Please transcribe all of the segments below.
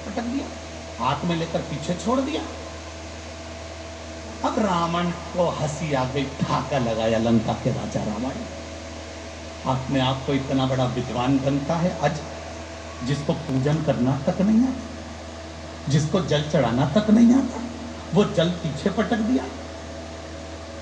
पटक दिया, हाथ में लेकर पीछे छोड़ दिया। अब रावण को हंसी आ गई, ठाका लगाया लंका के राजा रावण। अपने आप को इतना बड़ा विद्वान बनता है आज, जिसको पूजन करना तक नहीं आता, जिसको जल चढ़ाना तक नहीं आता, वो जल पीछे पटक दिया।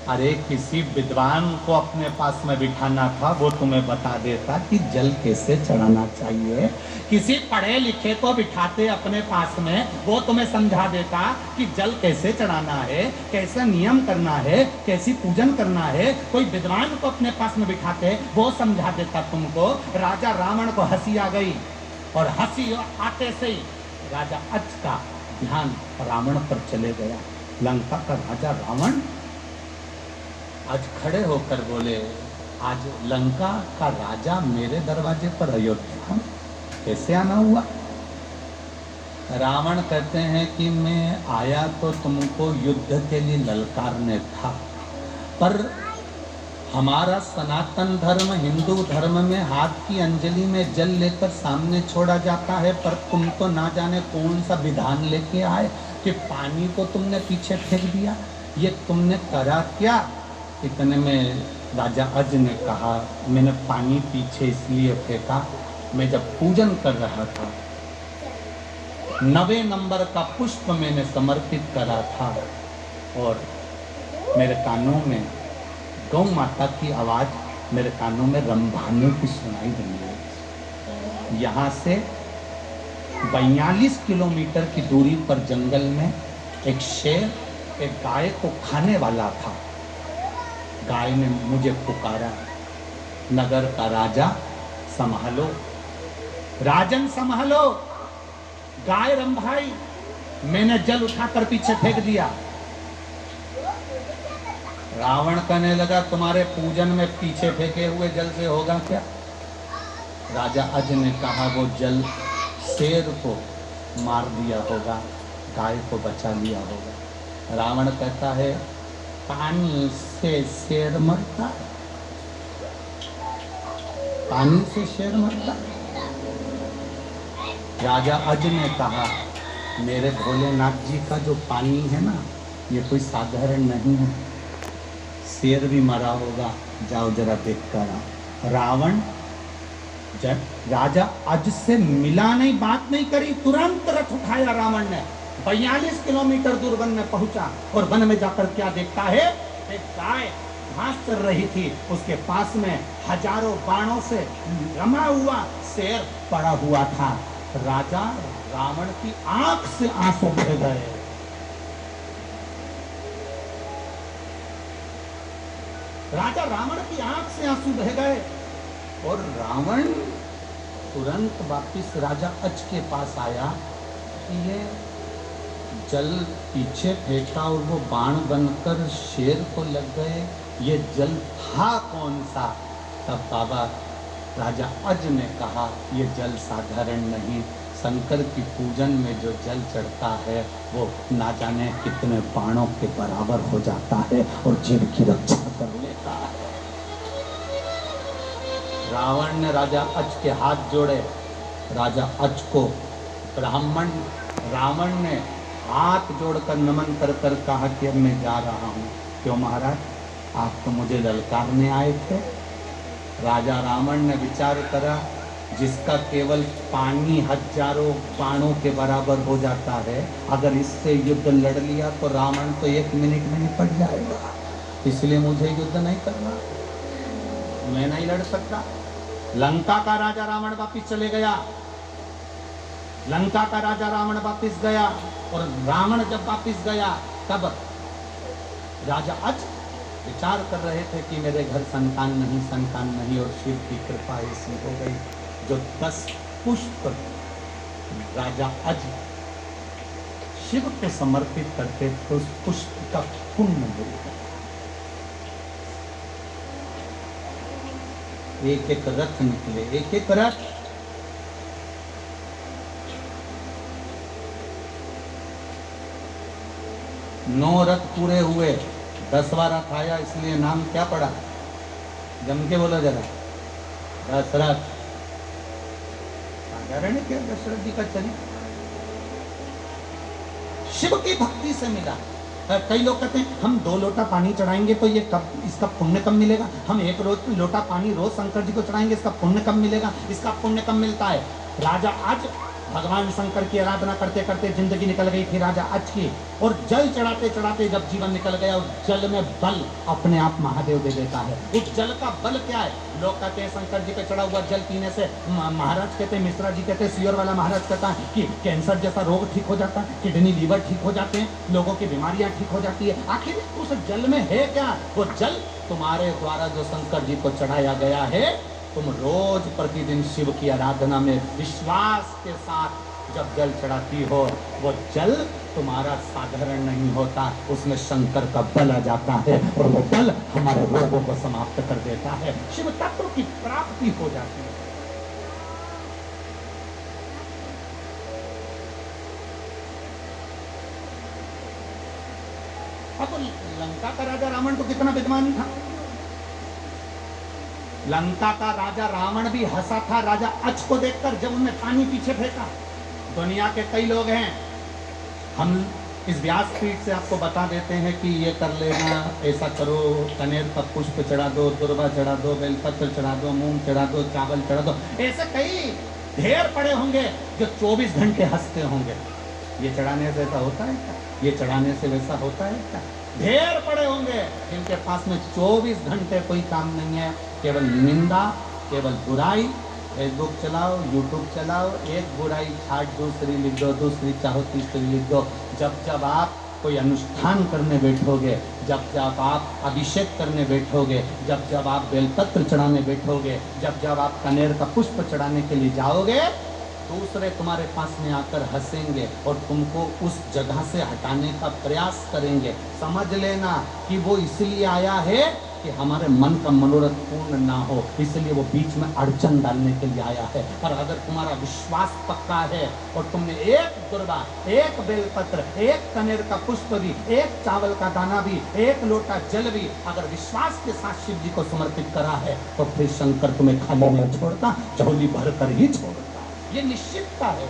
अरे किसी विद्वान को अपने पास में बिठाना था, वो तुम्हें बता देता कि जल कैसे चढ़ाना चाहिए। किसी पढ़े लिखे को बिठाते अपने पास में, वो तुम्हें समझा देता कि जल कैसे चढ़ाना है, कैसे नियम करना है, कैसी पूजन करना है। कोई विद्वान को अपने पास में बिठाते, वो समझा देता तुमको। राजा रावण को हंसी आ गई, और हंसी आते से ही राजा अज का ध्यान रावण पर चले गया। लंका का राजा रावण आज खड़े होकर बोले, आज लंका का राजा मेरे दरवाजे पर अयोध्या कैसे आना हुआ? रावण कहते हैं कि मैं आया तो तुमको युद्ध के लिए ललकारने था, पर हमारा सनातन धर्म हिंदू धर्म में हाथ की अंजलि में जल लेकर सामने छोड़ा जाता है, पर तुम तो ना जाने कौन सा विधान लेके आए कि पानी को तुमने पीछे फेंक दिया। ये तुमने करा क्या? इतने में राजा अज ने कहा, मैंने पानी पीछे इसलिए फेंका, मैं जब पूजन कर रहा था 9वें नंबर का पुष्प मैंने समर्पित करा था, और मेरे कानों में गौ माता की आवाज़ मेरे कानों में रंभाने की सुनाई देने लगी। यहाँ से 42 किलोमीटर की दूरी पर जंगल में एक शेर एक गाय को खाने वाला था। गाय ने मुझे पुकारा, नगर का राजा संभालो, राजन संभालो, गाय रंभाई। मैंने जल उठाकर पीछे फेंक दिया। रावण कहने लगा, तुम्हारे पूजन में पीछे फेंके हुए जल से होगा क्या? राजा अज ने कहा, वो जल शेर को मार दिया होगा, गाय को बचा लिया होगा। रावण कहता है, पानी से शेर मरता है, पानी से शेर मरता है। राजा अज ने कहा, मेरे भोलेनाथ जी का जो पानी है ना, ये कोई साधारण नहीं है, शेर भी मरा होगा, जाओ जरा देख कर आओ। रावण जब राजा अज से मिला नहीं, बात नहीं करी, तुरंत रथ उठाया रावण ने, 42 किलोमीटर दूर वन में पहुंचा, और वन में जाकर क्या देखता है? एक गाय घास चर रही थी, उसके पास में हजारों बाणों से रमा हुआ शेर पड़ा हुआ था। राजा रावण की आंख से आंसू बह गए। राजा रावण की आंख से आंसू बह गए, और रावण तुरंत वापिस राजा अज के पास आया कि ये जल पीछे फेंका और वो बाण बनकर शेर को लग गए, ये जल था कौन सा? तब बाबा राजा अज ने कहा, ये जल साधारण नहीं, शंकर की पूजन में जो जल चढ़ता है वो ना जाने कितने बाणों के बराबर हो जाता है और जीव की रक्षा कर लेता है। रावण ने राजा अज के हाथ जोड़े, राजा अज को ब्राह्मण रावण ने हाथ जोड़कर नमन कर कर कहा कि अब मैं जा रहा हूँ। क्यों महाराज, आप तो मुझे ललकारने आए थे। राजा रावण ने विचार करा, जिसका केवल पानी हजारों बाणों के बराबर हो जाता है, अगर इससे युद्ध लड़ लिया तो रावण तो 1 मिनट में निपट जाएगा, इसलिए मुझे युद्ध नहीं करना, मैं नहीं लड़ सकता। लंका का राजा रावण वापिस चले गया। लंका का राजा रावण वापिस गया, और रावण जब वापिस गया तब राजा अज विचार कर रहे थे कि मेरे घर संतान नहीं, और शिव की कृपा ऐसी हो गई, जो 10 पुष्प राजा अज शिव को समर्पित करते थे, उस पुष्प का पुण्य मिल गया। एक एक रथ निकले, एक एक रथ। नौ रथ पूरे हुए, 10वां रथ आया, इसलिए नाम क्या पड़ा? जम के बोलो जरा, दशरथ। साधारण क्या दशरथ जी का चरित्र? शिव की भक्ति से मिला। कई लोग कहते हैं हम 2 लोटा पानी चढ़ाएंगे तो ये कब, इसका पुण्य कब मिलेगा? हम 1 लोटा पानी रोज शंकर जी को चढ़ाएंगे, इसका पुण्य कब मिलेगा? इसका पुण्य कब मिलता है? राजा आज भगवान शंकर की आराधना करते करते जिंदगी निकल गई थी राजा आज की, और जल चढ़ाते चढ़ाते जब जीवन निकल गया, उस जल में बल अपने आप महादेव दे देता है। उस जल का बल क्या है? लोग कहते हैं शंकर जी पे चढ़ा हुआ जल पीने से, महाराज कहते हैं, मिश्रा जी कहते हैं, सियोर वाला महाराज कहता है कि कैंसर जैसा रोग ठीक हो जाता है, किडनी लीवर ठीक हो जाते हैं, लोगों की बीमारियां ठीक हो जाती है। आखिर उस जल में है क्या? वो जल तुम्हारे द्वारा जो शंकर जी को चढ़ाया गया है, तुम रोज प्रतिदिन शिव की आराधना में विश्वास के साथ जब जल चढ़ाती हो, वो जल तुम्हारा साधारण नहीं होता, उसमें शंकर का बल आ जाता है और वो बल हमारे रोगों को समाप्त कर देता है, शिव तत्व की प्राप्ति हो जाती है। अब लंका का राजा रावण तो कितना विद्वान था। लंका का राजा रावण भी हंसा था राजा अच को देखकर जब उन्हें पानी पीछे फेंका। दुनिया के कई लोग हैं, हम इस व्यासपीठ से आपको बता देते हैं कि ये कर लेना, ऐसा करो, कनेर का पुष्प चढ़ा दो, दुर्वा चढ़ा दो, बेलपत्र चढ़ा दो, मूंग चढ़ा दो, चावल चढ़ा दो, ऐसे कई ढेर पड़े होंगे जो 24 घंटे हंसते होंगे। ये चढ़ाने से ऐसा होता है क्या? ये चढ़ाने से वैसा होता है क्या? ढेर पड़े होंगे जिनके पास में 24 घंटे कोई काम नहीं है, केवल निंदा, केवल बुराई। फेसबुक चलाओ, यूट्यूब चलाओ, एक बुराई छाट दूसरी लिख दो, दूसरी चाहो तीसरी लिख दो। जब जब आप कोई अनुष्ठान करने बैठोगे, जब जब आप अभिषेक करने बैठोगे, जब जब आप बेलपत्र चढ़ाने बैठोगे, जब जब आप कनेर का पुष्प चढ़ाने के लिए जाओगे, दूसरे तुम्हारे पास में आकर हंसेंगे और तुमको उस जगह से हटाने का प्रयास करेंगे। समझ लेना कि वो इसलिए आया है कि हमारे मन का मनोरथ पूर्ण ना हो, इसलिए वो बीच में अड़चन डालने के लिए आया है। पर अगर तुम्हारा विश्वास पक्का है और तुमने एक दुर्वा, एक बेलपत्र, एक कनेर का पुष्प भी, एक चावल का दाना भी, एक लोटा जल भी अगर विश्वास के साथ शिव जी को समर्पित करा है, तो फिर शंकर तुम्हें खाली नहीं छोड़ता, झोली भर कर ही छोड़ता। ये निश्चितता है।